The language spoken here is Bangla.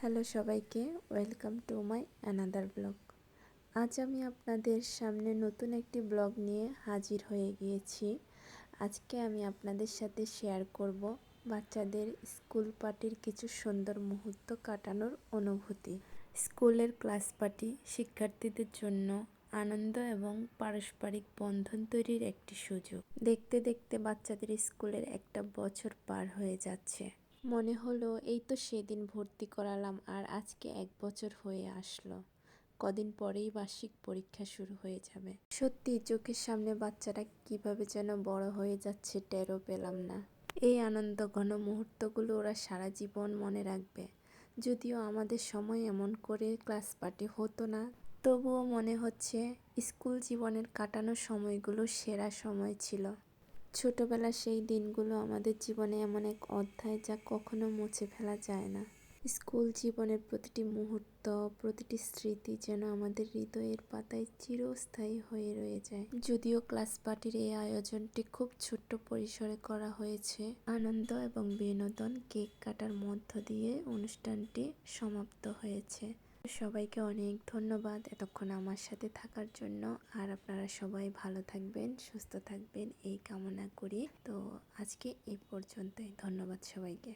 হ্যালো সবাইকে, welcome to my another blog. আজ আমি আপনাদের সামনে নতুন একটি ব্লগ নিয়ে হাজির হয়ে গিয়েছি। আজকে আমি আপনাদের সাথে শেয়ার করব বাচ্চাদের স্কুল পার্টির কিছু সুন্দর মুহূর্ত কাটানোর অনুভূতি। স্কুলের ক্লাস পার্টি শিক্ষার্থীদের জন্য আনন্দ এবং পারস্পরিক বন্ধন তৈরির একটি সুযোগ। দেখতে দেখতে বাচ্চাদের স্কুলের একটা বছর পার হয়ে যাচ্ছে। মনে হলো এই তো সেদিন ভর্তি করালাম আর আজকে 1 বছর হয়ে আসলো। কদিন পরেই বার্ষিক পরীক্ষা শুরু হয়ে যাবে। সত্যি চোখের সামনে বাচ্চারা কিভাবে যেন বড় হয়ে যাচ্ছে টেরও পেলাম না। এই আনন্দ ঘন মুহূর্তগুলো ওরা সারা জীবন মনে রাখবে। যদিও আমাদের সময় এমন করে ক্লাস পার্টি হতো না, তবুও মনে হচ্ছে স্কুল জীবনের কাটানো সময়গুলো সেরা সময় ছিল। ছোটবেলার সেই দিনগুলো আমাদের জীবনে এমন এক অধ্যায় যা কখনো মুছে ফেলা যায় না। স্কুল জীবনের প্রতিটি মুহূর্ত, প্রতিটি স্মৃতি যেন আমাদের হৃদয়ের পাতায় চিরস্থায়ী হয়ে রয়ে যায়। যদিও ক্লাস পার্টির এই আয়োজনটি খুব ছোট্ট পরিসরে করা হয়েছে, আনন্দ এবং বিনোদন কেক কাটার মধ্য দিয়ে অনুষ্ঠানটি সমাপ্ত হয়েছে। সবাইকে অনেক ধন্যবাদ এতক্ষণ আমার সাথে থাকার জন্য। আর আপনারা সবাই ভালো থাকবেন, সুস্থ থাকবেন এই কামনা করি। তো আজকে এই পর্যন্তই। ধন্যবাদ সবাইকে।